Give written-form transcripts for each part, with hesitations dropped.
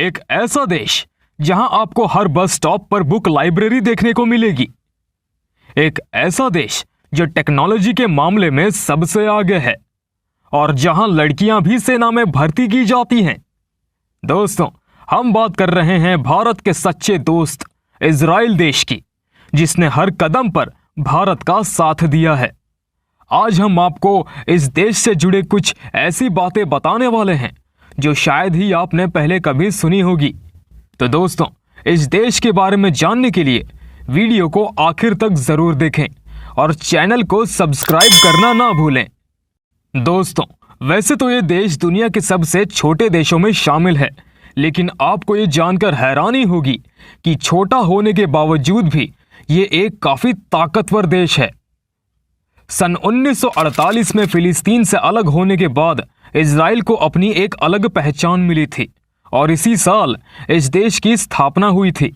एक ऐसा देश जहां आपको हर बस स्टॉप पर बुक लाइब्रेरी देखने को मिलेगी। एक ऐसा देश जो टेक्नोलॉजी के मामले में सबसे आगे है और जहां लड़कियां भी सेना में भर्ती की जाती हैं। दोस्तों, हम बात कर रहे हैं भारत के सच्चे दोस्त इजराइल देश की, जिसने हर कदम पर भारत का साथ दिया है। आज हम आपको इस देश से जुड़े कुछ ऐसी बातें बताने वाले हैं जो शायद ही आपने पहले कभी सुनी होगी। तो दोस्तों, इस देश के बारे में जानने के लिए वीडियो को आखिर तक जरूर देखें और चैनल को सब्सक्राइब करना ना भूलें। दोस्तों, वैसे तो ये देश दुनिया के सबसे छोटे देशों में शामिल है, लेकिन आपको ये जानकर हैरानी होगी कि छोटा होने के बावजूद भी ये एक काफी ताकतवर देश है। सन 1948 में फिलिस्तीन से अलग होने के बाद इजराइल को अपनी एक अलग पहचान मिली थी और इसी साल इस देश की स्थापना हुई थी।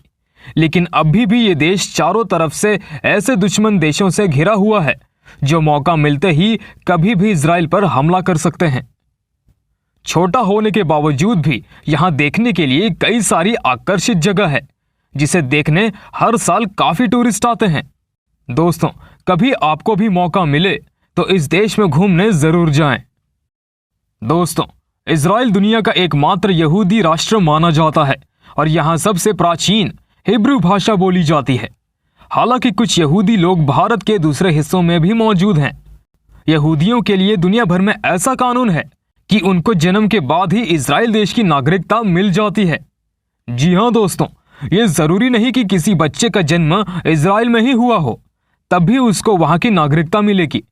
लेकिन अभी भी ये देश चारों तरफ से ऐसे दुश्मन देशों से घिरा हुआ है जो मौका मिलते ही कभी भी इजराइल पर हमला कर सकते हैं। छोटा होने के बावजूद भी यहां देखने के लिए कई सारी आकर्षित जगह है, जिसे देखने हर साल काफी टूरिस्ट आते हैं। दोस्तों, कभी आपको भी मौका मिले तो इस देश में घूमने जरूर जाएं। दोस्तों, इजराइल दुनिया का एकमात्र यहूदी राष्ट्र माना जाता है और यहां सबसे प्राचीन हिब्रू भाषा बोली जाती है। हालांकि कुछ यहूदी लोग भारत के दूसरे हिस्सों में भी मौजूद हैं। यहूदियों के लिए दुनिया भर में ऐसा कानून है कि उनको जन्म के बाद ही इजराइल देश की नागरिकता मिल जाती है। जी हां दोस्तों, ये जरूरी नहीं कि किसी बच्चे का जन्म इजराइल में ही हुआ हो तब भी उसको वहां की नागरिकता मिलेगी।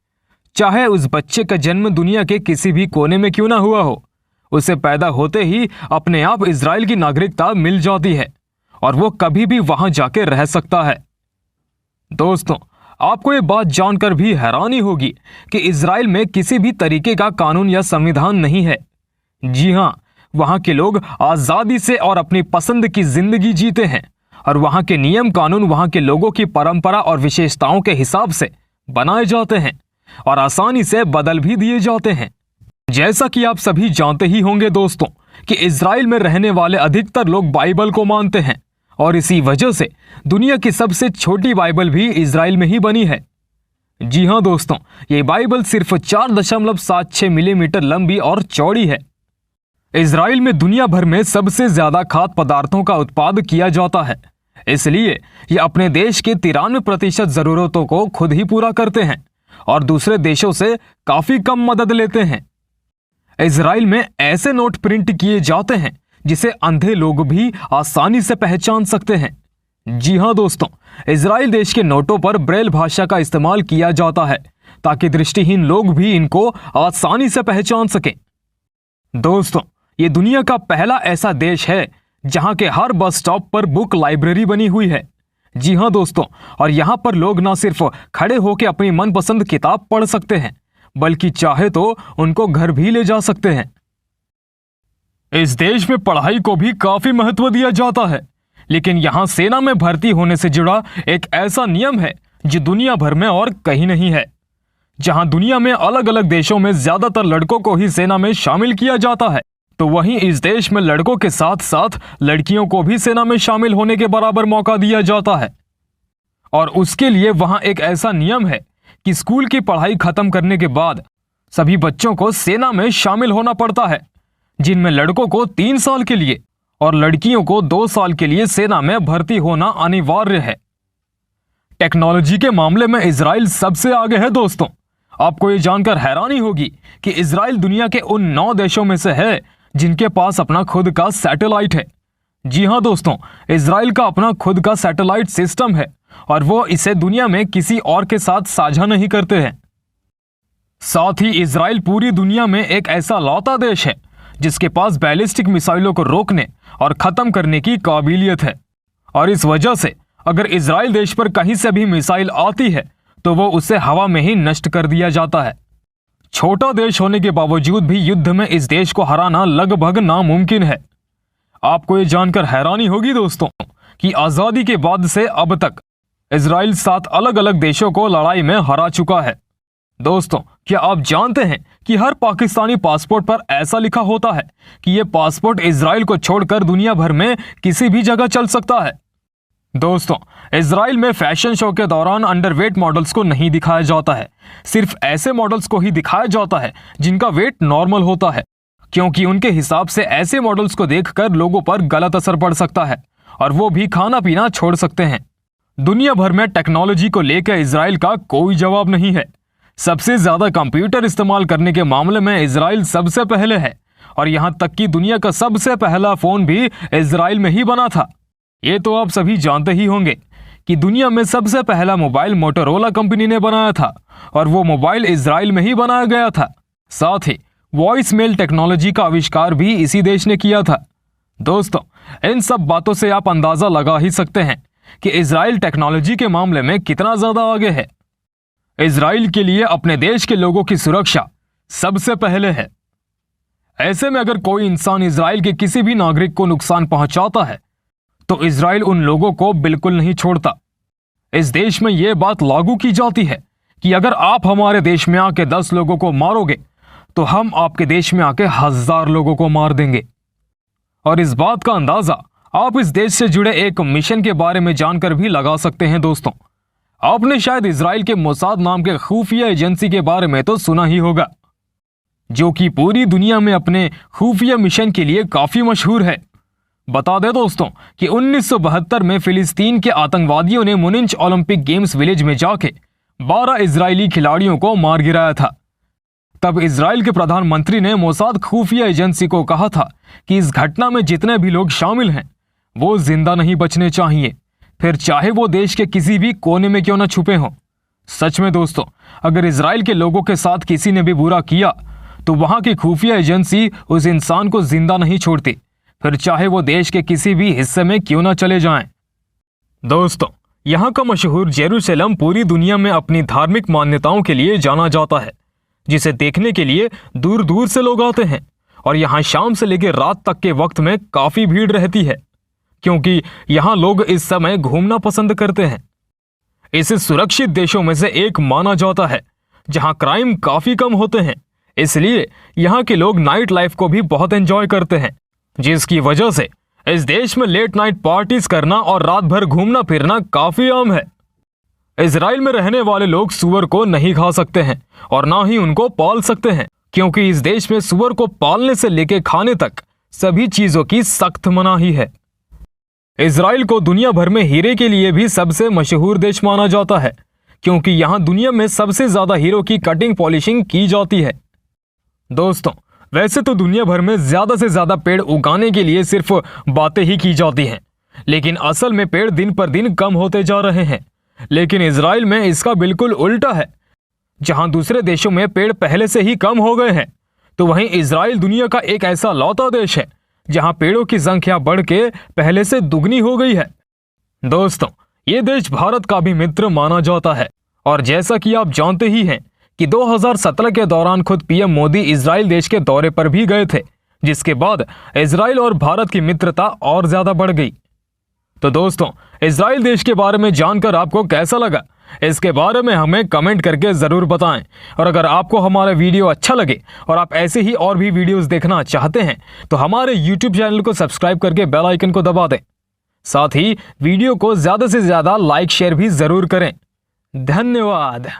चाहे उस बच्चे का जन्म दुनिया के किसी भी कोने में क्यों ना हुआ हो, उसे पैदा होते ही अपने आप इजराइल की नागरिकता मिल जाती है और वो कभी भी वहां जाके रह सकता है। दोस्तों, आपको ये बात जानकर भी हैरानी होगी कि इजराइल में किसी भी तरीके का कानून या संविधान नहीं है। जी हां, वहां के लोग आजादी से और अपनी पसंद की जिंदगी जीते हैं और वहां के नियम कानून वहां के लोगों की परंपरा और विशेषताओं के हिसाब से बनाए जाते हैं और आसानी से बदल भी दिए जाते हैं। जैसा कि आप सभी जानते ही होंगे दोस्तों कि इजराइल में रहने वाले अधिकतर लोग बाइबल को मानते हैं और इसी वजह से दुनिया की सबसे छोटी बाइबल भी इजराइल में ही बनी है। जी हां दोस्तों, ये बाइबल सिर्फ 4.76 मिलीमीटर लंबी और चौड़ी है। इजराइल में दुनिया भर में सबसे ज्यादा खाद्य पदार्थों का उत्पादन किया जाता है, इसलिए ये अपने देश के 93% जरूरतों को खुद ही पूरा करते हैं और दूसरे देशों से काफी कम मदद लेते हैं। इजराइल में ऐसे नोट प्रिंट किए जाते हैं जिसे अंधे लोग भी आसानी से पहचान सकते हैं। जी हां दोस्तों, इजराइल देश के नोटों पर ब्रेल भाषा का इस्तेमाल किया जाता है ताकि दृष्टिहीन लोग भी इनको आसानी से पहचान सकें। दोस्तों, ये दुनिया का पहला ऐसा देश है जहां के हर बस स्टॉप पर बुक लाइब्रेरी बनी हुई है। जी हां दोस्तों, और यहां पर लोग न सिर्फ खड़े होकर अपनी मनपसंद किताब पढ़ सकते हैं, बल्कि चाहे तो उनको घर भी ले जा सकते हैं। इस देश में पढ़ाई को भी काफी महत्व दिया जाता है, लेकिन यहां सेना में भर्ती होने से जुड़ा एक ऐसा नियम है जो दुनिया भर में और कहीं नहीं है। जहां दुनिया में अलग अलग देशों में ज्यादातर लड़कों को ही सेना में शामिल किया जाता है, तो वहीं इस देश में लड़कों के साथ साथ लड़कियों को भी सेना में शामिल होने के बराबर मौका दिया जाता है। और उसके लिए वहां एक ऐसा नियम है कि स्कूल की पढ़ाई खत्म करने के बाद सभी बच्चों को सेना में शामिल होना पड़ता है, जिनमें लड़कों को 3 साल के लिए और लड़कियों को 2 साल के लिए सेना में भर्ती होना अनिवार्य है। टेक्नोलॉजी के मामले में इजराइल सबसे आगे है। दोस्तों, आपको ये जानकर हैरानी होगी कि इजराइल दुनिया के उन 9 देशों में से है जिनके पास अपना खुद का सैटेलाइट है। जी हां दोस्तों, इजराइल का अपना खुद का सैटेलाइट सिस्टम है और वो इसे दुनिया में किसी और के साथ साझा नहीं करते हैं। साथ ही इजराइल पूरी दुनिया में एक ऐसा लौता देश है जिसके पास बैलिस्टिक मिसाइलों को रोकने और खत्म करने की काबिलियत है। और इस वजह से अगर इजराइल देश पर कहीं से भी मिसाइल आती है तो वो उसे हवा में ही नष्ट कर दिया जाता है। छोटा देश होने के बावजूद भी युद्ध में इस देश को हराना लगभग नामुमकिन है। आपको ये जानकर हैरानी होगी दोस्तों कि आजादी के बाद से अब तक इजराइल 7 अलग अलग देशों को लड़ाई में हरा चुका है। दोस्तों, क्या आप जानते हैं कि हर पाकिस्तानी पासपोर्ट पर ऐसा लिखा होता है कि यह पासपोर्ट इजराइल को छोड़कर दुनिया भर में किसी भी जगह चल सकता है। दोस्तों, इजराइल में फैशन शो के दौरान अंडरवेट मॉडल्स को नहीं दिखाया जाता है, सिर्फ ऐसे मॉडल्स को ही दिखाया जाता है जिनका वेट नॉर्मल होता है, क्योंकि उनके हिसाब से ऐसे मॉडल्स को देखकर लोगों पर गलत असर पड़ सकता है और वो भी खाना पीना छोड़ सकते हैं। दुनिया भर में टेक्नोलॉजी को लेकर इजराइल का कोई जवाब नहीं है। सबसे ज्यादा कंप्यूटर इस्तेमाल करने के मामले में इजराइल सबसे पहले है और यहां तक कि दुनिया का सबसे पहला फोन भी इजराइल में ही बना था। ये तो आप सभी जानते ही होंगे कि दुनिया में सबसे पहला मोबाइल मोटोरोला कंपनी ने बनाया था और वो मोबाइल इजराइल में ही बनाया गया था। साथ ही वॉइस मेल टेक्नोलॉजी का आविष्कार भी इसी देश ने किया था। दोस्तों, इन सब बातों से आप अंदाजा लगा ही सकते हैं कि इजराइल टेक्नोलॉजी के मामले में कितना ज्यादा आगे है। इजराइल के लिए अपने देश के लोगों की सुरक्षा सबसे पहले है। ऐसे में अगर कोई इंसान इजराइल के किसी भी नागरिक को नुकसान पहुंचाता है तो इजराइल उन लोगों को बिल्कुल नहीं छोड़ता। इस देश में यह बात लागू की जाती है कि अगर आप हमारे देश में आके 10 लोगों को मारोगे तो हम आपके देश में आके 1000 लोगों को मार देंगे। और इस बात का अंदाजा आप इस देश से जुड़े एक मिशन के बारे में जानकर भी लगा सकते हैं। दोस्तों, आपने शायद इजराइल के मोसाद नाम के खुफिया एजेंसी के बारे में तो सुना ही होगा, जो कि पूरी दुनिया में अपने खुफिया मिशन के लिए काफी मशहूर है। बता दें दोस्तों कि 1972 में फिलिस्तीन के आतंकवादियों ने मुनिच ओलंपिक गेम्स विलेज में जाके 12 इजरायली खिलाड़ियों को मार गिराया था। तब इजराइल के प्रधानमंत्री ने मोसाद खुफिया एजेंसी को कहा था कि इस घटना में जितने भी लोग शामिल हैं वो जिंदा नहीं बचने चाहिए, फिर चाहे वो देश के किसी भी कोने में क्यों न छुपे हों। सच में दोस्तों, अगर इजराइल के लोगों के साथ किसी ने भी बुरा किया तो वहां की खुफिया एजेंसी उस इंसान को जिंदा नहीं छोड़ती, फिर चाहे वो देश के किसी भी हिस्से में क्यों ना चले जाएं। दोस्तों, यहाँ का मशहूर जेरूशलम पूरी दुनिया में अपनी धार्मिक मान्यताओं के लिए जाना जाता है, जिसे देखने के लिए दूर दूर से लोग आते हैं और यहाँ शाम से लेकर रात तक के वक्त में काफी भीड़ रहती है, क्योंकि यहाँ लोग इस समय घूमना पसंद करते हैं। इसे सुरक्षित देशों में से एक माना जाता है जहाँ क्राइम काफी कम होते हैं, इसलिए यहाँ के लोग नाइट लाइफ को भी बहुत एंजॉय करते हैं, जिसकी वजह से इस देश में लेट नाइट पार्टीज करना और रात भर घूमना फिरना काफी आम है। इजराइल में रहने वाले लोग सुअर को नहीं खा सकते हैं और ना ही उनको पाल सकते हैं, क्योंकि इस देश में सुअर को पालने से लेकर खाने तक सभी चीजों की सख्त मनाही है। इजराइल को दुनिया भर में हीरे के लिए भी सबसे मशहूर देश माना जाता है, क्योंकि यहाँ दुनिया में सबसे ज्यादा हीरो की कटिंग पॉलिशिंग की जाती है। दोस्तों, वैसे तो दुनिया भर में ज्यादा से ज्यादा पेड़ उगाने के लिए सिर्फ बातें ही की जाती हैं, लेकिन असल में पेड़ दिन पर दिन कम होते जा रहे हैं। लेकिन इजराइल में इसका बिल्कुल उल्टा है। जहां दूसरे देशों में पेड़ पहले से ही कम हो गए हैं, तो वहीं इजराइल दुनिया का एक ऐसा लौता देश है जहां पेड़ों की संख्या बढ़ के पहले से दुगनी हो गई है। दोस्तों, ये देश भारत का भी मित्र माना जाता है और जैसा कि आप जानते ही हैं कि 2017 के दौरान खुद पीएम मोदी इजराइल देश के दौरे पर भी गए थे, जिसके बाद इजराइल और भारत की मित्रता और ज्यादा बढ़ गई। तो दोस्तों, इजराइल देश के बारे में जानकर आपको कैसा लगा, इसके बारे में हमें कमेंट करके जरूर बताएं। और अगर आपको हमारा वीडियो अच्छा लगे और आप ऐसे ही और भी वीडियोस देखना चाहते हैं तो हमारे YouTube चैनल को सब्सक्राइब करके बेल आइकन को दबा दें। साथ ही वीडियो को ज्यादा से ज्यादा लाइक शेयर भी जरूर करें। धन्यवाद।